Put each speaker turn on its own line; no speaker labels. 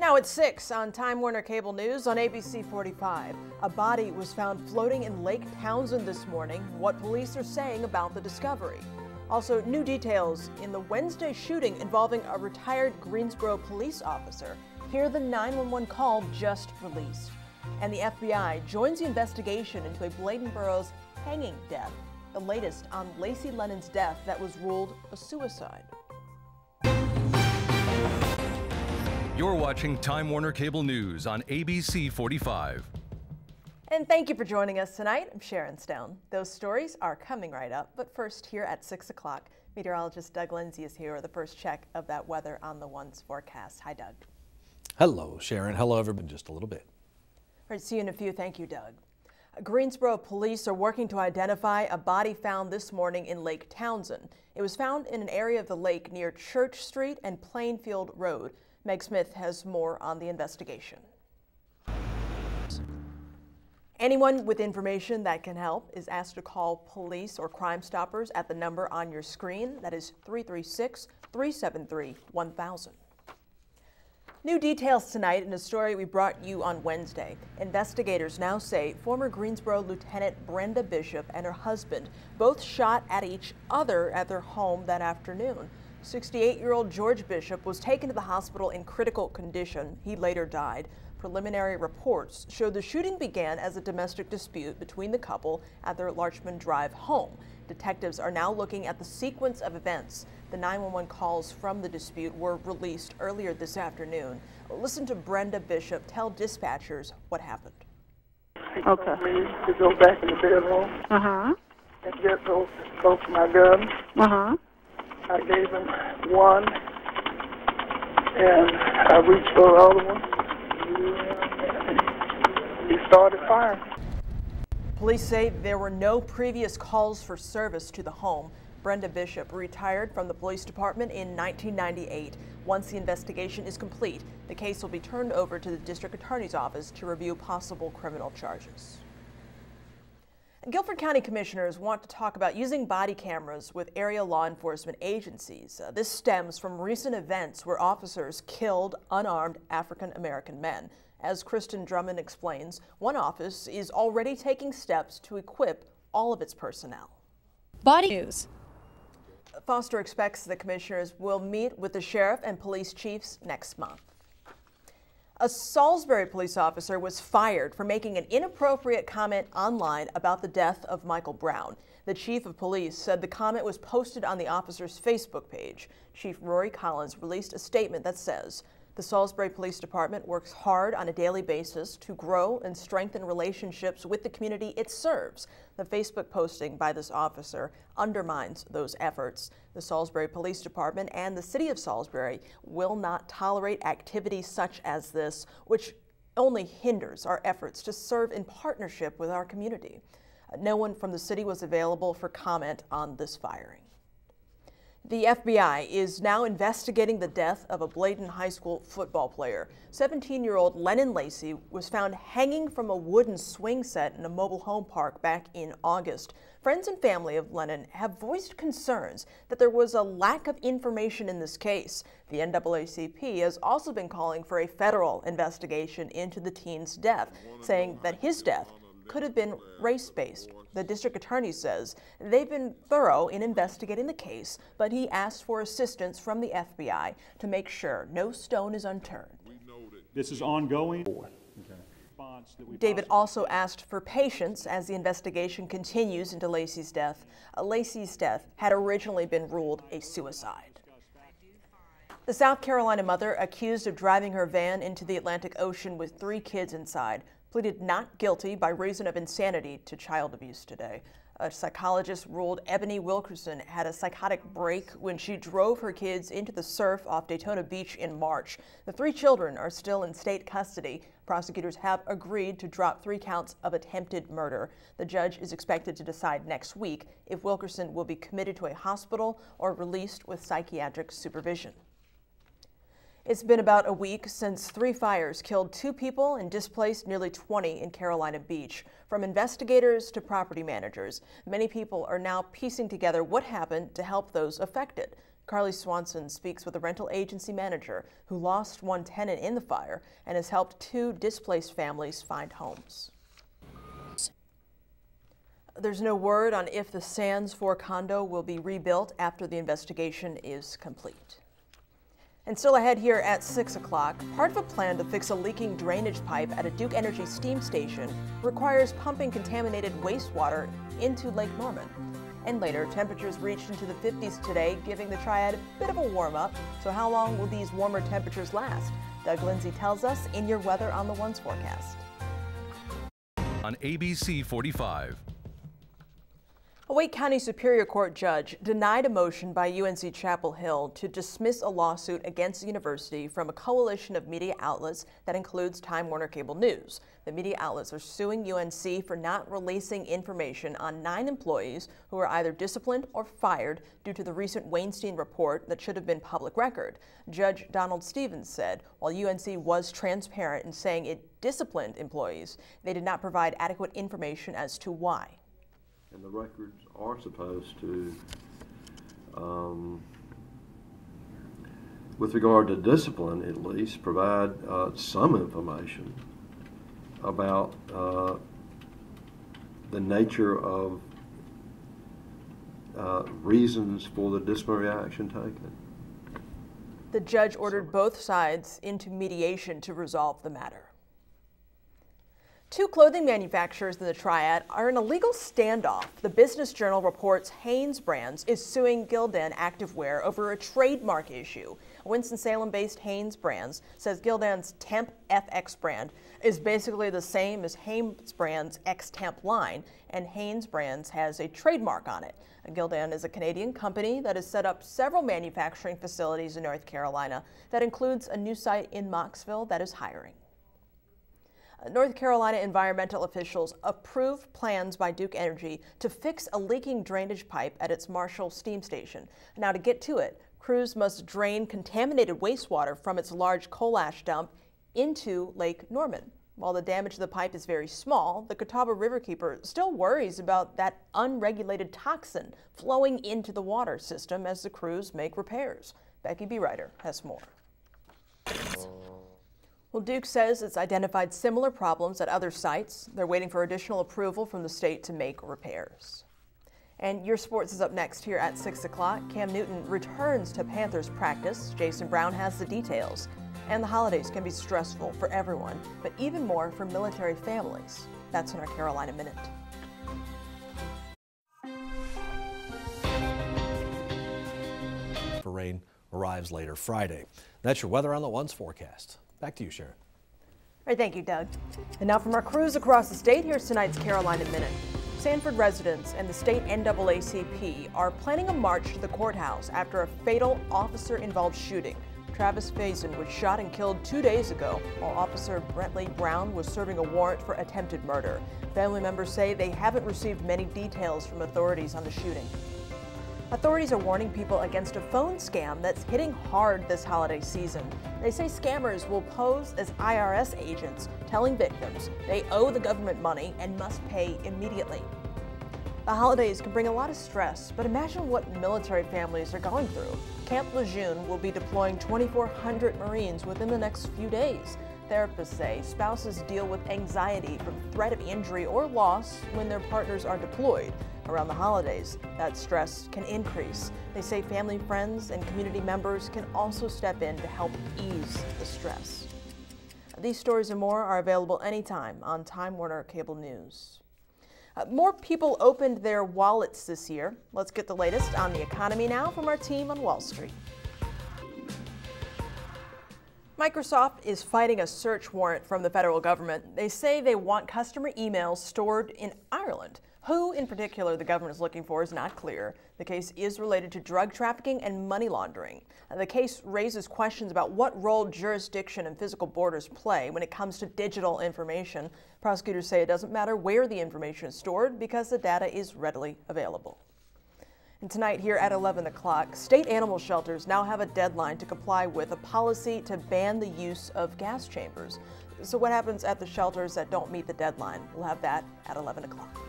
Now at 6 on Time Warner Cable News on ABC 45. A body was found floating in Lake Townsend this morning. What police are saying about the discovery. Also, new details in the Wednesday shooting involving a retired Greensboro police officer. Hear the 911 call just released. And the FBI joins the investigation into a Bladenborough's hanging death. The latest on Lacey Lennon's death that was ruled a suicide.
You're watching Time Warner Cable News on ABC 45.
And thank you for joining us tonight. I'm Cheryn Stone. Those stories are coming right up, but first here at 6 o'clock, meteorologist Doug Lindsay is here with the first check of that weather on the one's forecast. Hi, Doug.
Hello, Sharon. Hello, everyone. Just a little bit.
All right, see you in a few. Thank you, Doug. Greensboro police are working to identify a body found this morning in Lake Townsend. It was found in an area of the lake near Church Street and Plainfield Road. Meg Smith has more on the investigation. Anyone with information that can help is asked to call police or Crime Stoppers at the number on your screen. That is 336-373-1000. New details tonight in a story we brought you on Wednesday. Investigators now say former Greensboro Lieutenant Brenda Bishop and her husband both shot at each other at their home that afternoon. 68-year-old George Bishop was taken to the hospital in critical condition. He later died. Preliminary reports show the shooting began as a domestic dispute between the couple at their Larchmont Drive home. Detectives are now looking at the sequence of events. The 911 calls from the dispute were released earlier this afternoon. Listen to Brenda Bishop tell dispatchers what happened.
He told me to go back in the bedroom and get both my guns. I gave him one, and I reached for the other one. He started firing.
Police say there were no previous calls for service to the home. Brenda Bishop retired from the police department in 1998. Once the investigation is complete, the case will be turned over to the district attorney's office to review possible criminal charges. Guilford County commissioners want to talk about using body cameras with area law enforcement agencies. This stems from recent events where officers killed unarmed African-American men. As Kristen Drummond explains, one office is already taking steps to equip all of its personnel.
Body News.
Foster expects the commissioners will meet with the sheriff and police chiefs next month. A Salisbury police officer was fired for making an inappropriate comment online about the death of Michael Brown. The chief of police said the comment was posted on the officer's Facebook page. Chief Rory Collins released a statement that says, "The Salisbury Police Department works hard on a daily basis to grow and strengthen relationships with the community it serves." The Facebook posting by this officer undermines those efforts. The Salisbury Police Department and the City of Salisbury will not tolerate activities such as this, which only hinders our efforts to serve in partnership with our community. No one from the city was available for comment on this firing. The FBI is now investigating the death of a Bladen High School football player. 17-year-old Lennon Lacey was found hanging from a wooden swing set in a mobile home park back in August. Friends and family of Lennon have voiced concerns that there was a lack of information in this case. The NAACP has also been calling for a federal investigation into the teen's death, saying that his death could have been race-based. The district attorney says they've been thorough in investigating the case, but he asked for assistance from the FBI to make sure no stone is unturned.
This is ongoing.
David also asked for patience as the investigation continues into Lacey's death. Lacey's death had originally been ruled a suicide. The South Carolina mother accused of driving her van into the Atlantic Ocean with 3 kids inside pleaded not guilty by reason of insanity to child abuse today. A psychologist ruled Ebony Wilkerson had a psychotic break when she drove her kids into the surf off Daytona Beach in March. The 3 children are still in state custody. Prosecutors have agreed to drop 3 counts of attempted murder. The judge is expected to decide next week if Wilkerson will be committed to a hospital or released with psychiatric supervision. It's been about a week since 3 fires killed 2 people and displaced nearly 20 in Carolina Beach. From investigators to property managers, many people are now piecing together what happened to help those affected. Carly Swanson speaks with a rental agency manager who lost one tenant in the fire and has helped 2 displaced families find homes. There's no word on if the Sands 4 condo will be rebuilt after the investigation is complete. And still ahead here at 6 o'clock, part of a plan to fix a leaking drainage pipe at a Duke Energy steam station requires pumping contaminated wastewater into Lake Norman. And later, temperatures reached into the 50s today, giving the Triad a bit of a warm-up. So how long will these warmer temperatures last? Doug Lindsay tells us in your Weather on the Ones forecast.
On ABC 45.
A Wake County Superior Court judge denied a motion by UNC Chapel Hill to dismiss a lawsuit against the university from a coalition of media outlets that includes Time Warner Cable News. The media outlets are suing UNC for not releasing information on 9 employees who were either disciplined or fired due to the recent Weinstein report that should have been public record. Judge Donald Stevens said while UNC was transparent in saying it disciplined employees, they did not provide adequate information as to why.
And the records are supposed to, with regard to discipline at least, provide some information about the nature of reasons for the disciplinary action taken.
The judge ordered both sides into mediation to resolve the matter. 2 clothing manufacturers in the Triad are in a legal standoff. The Business Journal reports Hanes Brands is suing Gildan Activewear over a trademark issue. Winston-Salem-based Hanes Brands says Gildan's Temp FX brand is basically the same as Hanes Brands' X-Temp line, and Hanes Brands has a trademark on it. Gildan is a Canadian company that has set up several manufacturing facilities in North Carolina. That includes a new site in Mocksville that is hiring. North Carolina environmental officials approved plans by Duke Energy to fix a leaking drainage pipe at its Marshall steam station. Now, to get to it, crews must drain contaminated wastewater from its large coal ash dump into Lake Norman. While the damage to the pipe is very small, the Catawba Riverkeeper still worries about that unregulated toxin flowing into the water system as the crews make repairs. Becky B. Ryder has more. Well, Duke says it's identified similar problems at other sites. They're waiting for additional approval from the state to make repairs. And your sports is up next here at 6 o'clock. Cam Newton returns to Panthers practice. Jason Brown has the details. And the holidays can be stressful for everyone, but even more for military families. That's in our Carolina Minute.
For rain arrives later Friday. That's your Weather on the Ones forecast. Back to you, Cheryn.
All right, thank you, Doug. And now from our crews across the state, here's tonight's Carolina Minute. Sanford residents and the state NAACP are planning a march to the courthouse after a fatal officer-involved shooting. Travis Faison was shot and killed 2 days ago while Officer Brentley Brown was serving a warrant for attempted murder. Family members say they haven't received many details from authorities on the shooting. Authorities are warning people against a phone scam that's hitting hard this holiday season. They say scammers will pose as IRS agents, telling victims they owe the government money and must pay immediately. The holidays can bring a lot of stress, but imagine what military families are going through. Camp Lejeune will be deploying 2,400 Marines within the next few days. Therapists say spouses deal with anxiety from threat of injury or loss when their partners are deployed. Around the holidays, that stress can increase. They say family, friends, and community members can also step in to help ease the stress. These stories and more are available anytime on Time Warner Cable News. More people opened their wallets this year. Let's get the latest on the economy now from our team on Wall Street. Microsoft is fighting a search warrant from the federal government. They say they want customer emails stored in Ireland. Who in particular the government is looking for is not clear. The case is related to drug trafficking and money laundering. The case raises questions about what role jurisdiction and physical borders play when it comes to digital information. Prosecutors say it doesn't matter where the information is stored because the data is readily available. And tonight here at 11 o'clock, state animal shelters now have a deadline to comply with a policy to ban the use of gas chambers. So what happens at the shelters that don't meet the deadline? We'll have that at 11 o'clock.